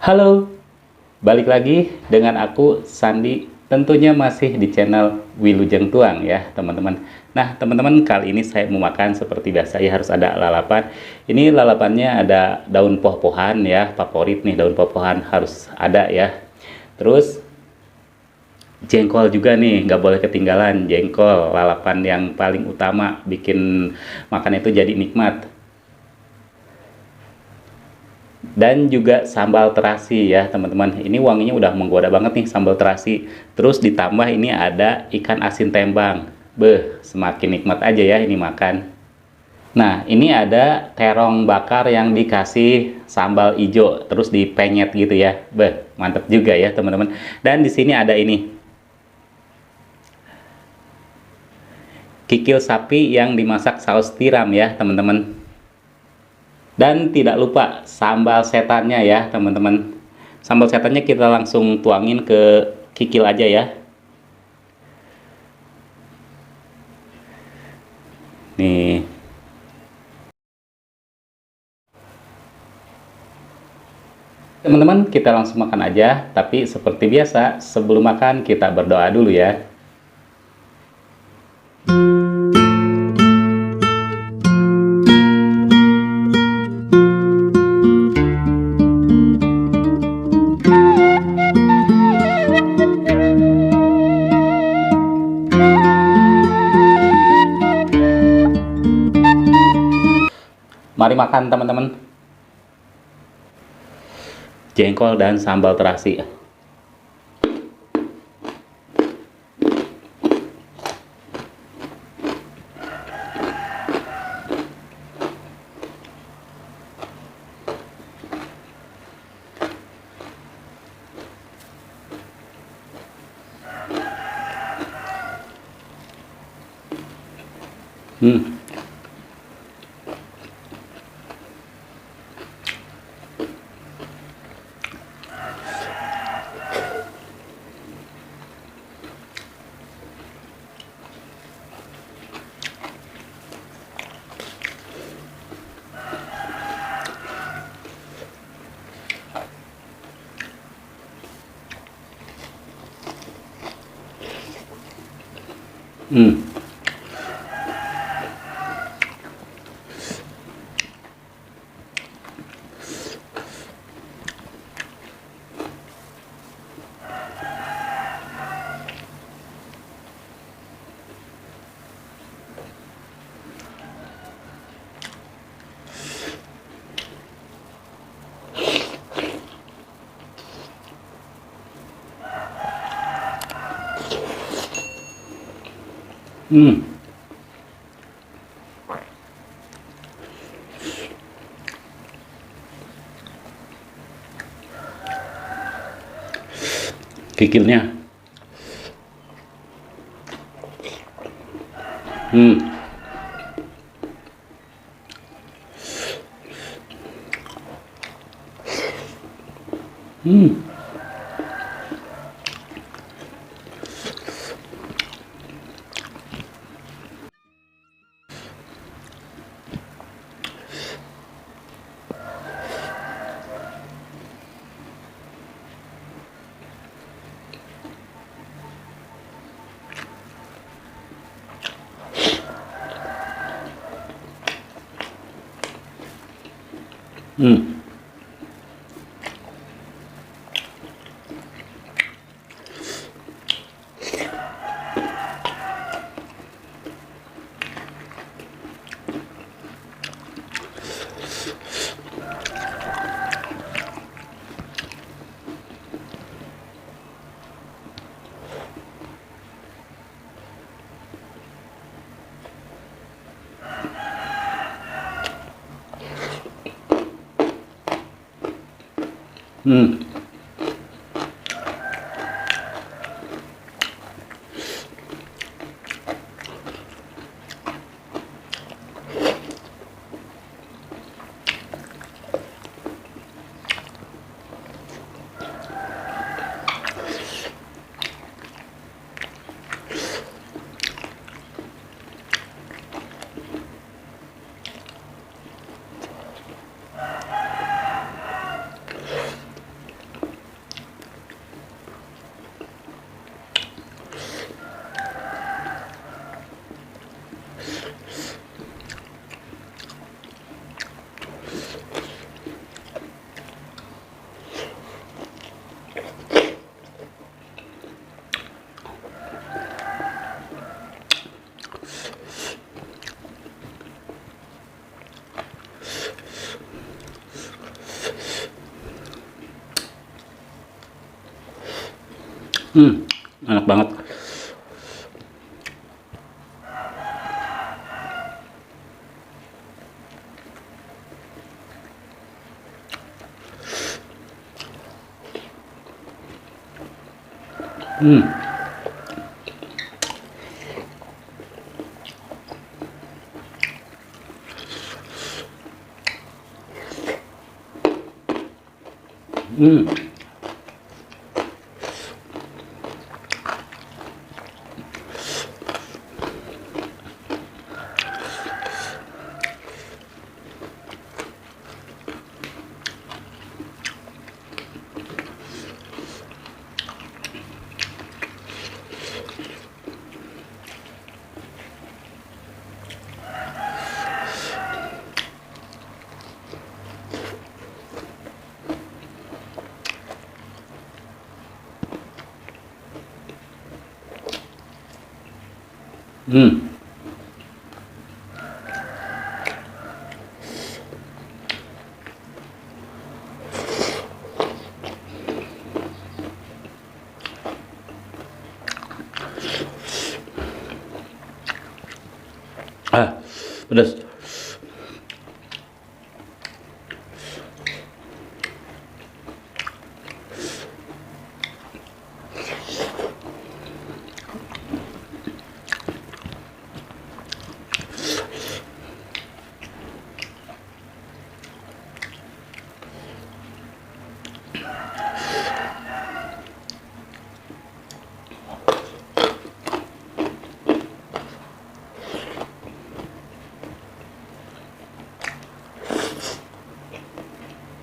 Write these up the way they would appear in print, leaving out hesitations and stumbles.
Halo, balik lagi dengan aku Sandi, tentunya masih di channel Wilujeng Tuang ya teman-teman. Nah teman-teman, kali ini saya mau makan seperti biasa ya, harus ada lalapan. Ini lalapannya ada daun poh-pohan ya, favorit nih, daun poh-pohan harus ada ya. Terus jengkol juga nih, nggak boleh ketinggalan jengkol, lalapan yang paling utama bikin makan itu jadi nikmat. Dan juga sambal terasi ya teman-teman, ini wanginya udah menggoda banget nih sambal terasi. Terus ditambah ini ada ikan asin tembang, beh semakin nikmat aja ya ini makan. Nah ini ada terong bakar yang dikasih sambal ijo terus dipenyet gitu ya, beh mantep juga ya teman-teman. Dan di sini ada ini kikil sapi yang dimasak saus tiram ya teman-teman. Dan tidak lupa sambal setannya ya teman-teman. Sambal setannya kita langsung tuangin ke kikil aja ya. Nih. Teman-teman, kita langsung makan aja. Tapi seperti biasa, sebelum makan kita berdoa dulu ya. Mari makan teman-teman. Jengkol dan sambal terasi. Hmm. Hmm. Hmm. Kikilnya. Hmm. Hmm. Hmm. Hmm. Enak banget. Hmm. Hmm. Hmm. Ah, pedas.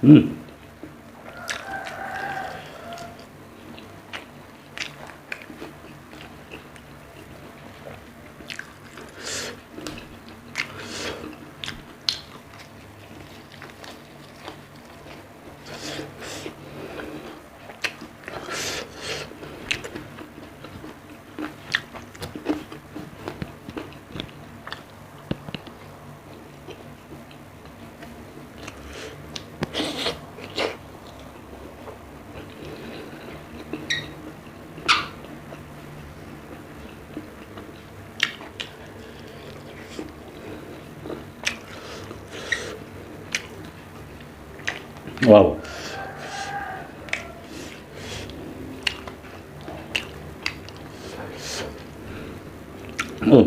Hmm. Wow. Oh.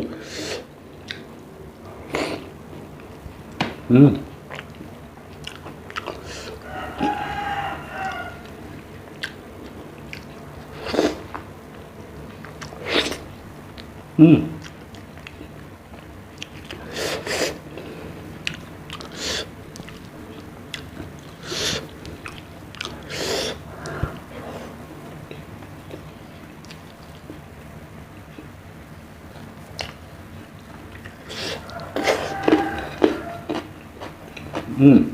Hmm. Hmm. Hmm.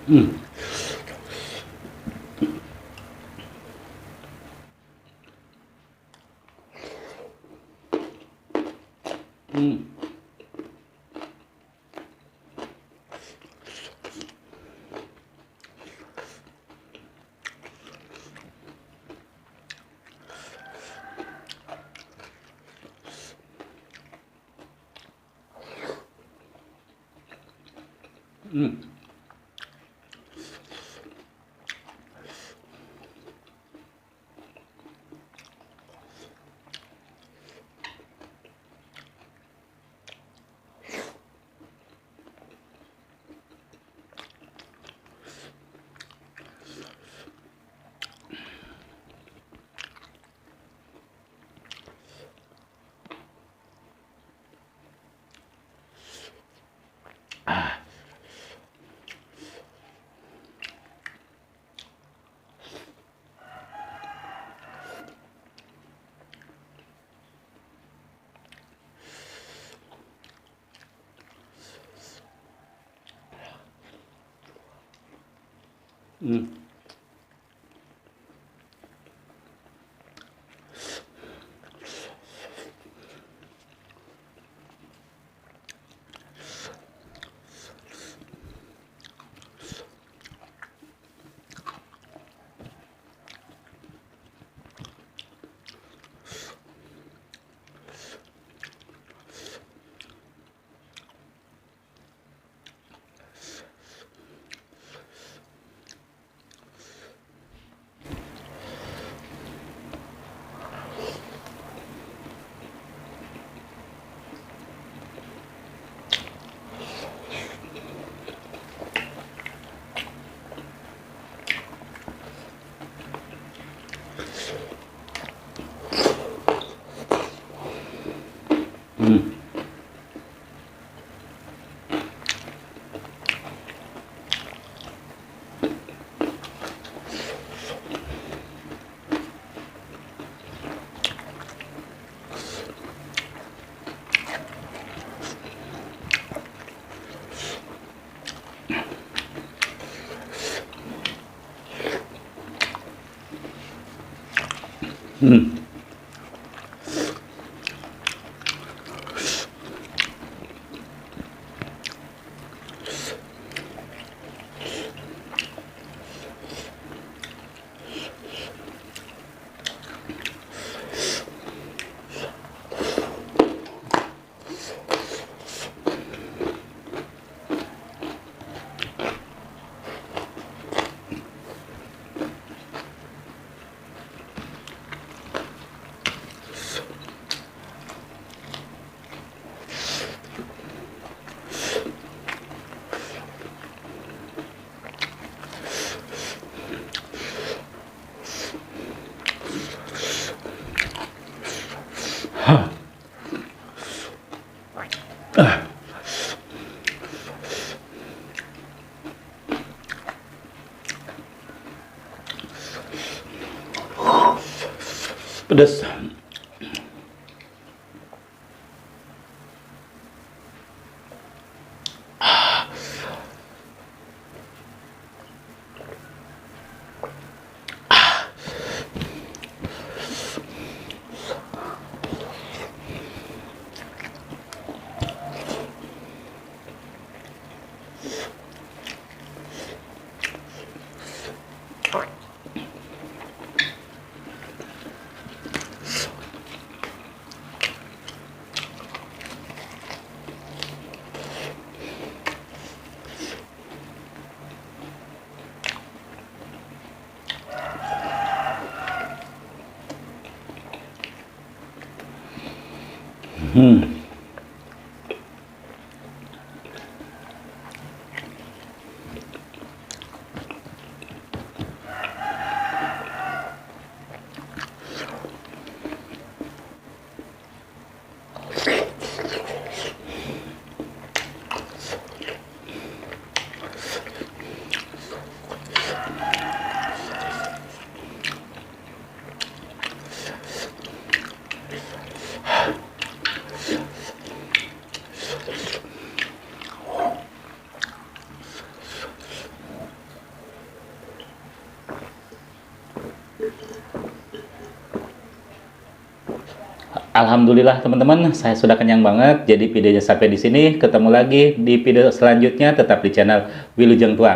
Hmm. Hmm. Hmm. Hmm. Hmm. Hmm. Pedas. Hmm. Alhamdulillah teman-teman, saya sudah kenyang banget. Jadi videonya sampai di sini. Ketemu lagi di video selanjutnya, tetap di channel Wilujeng Tuang.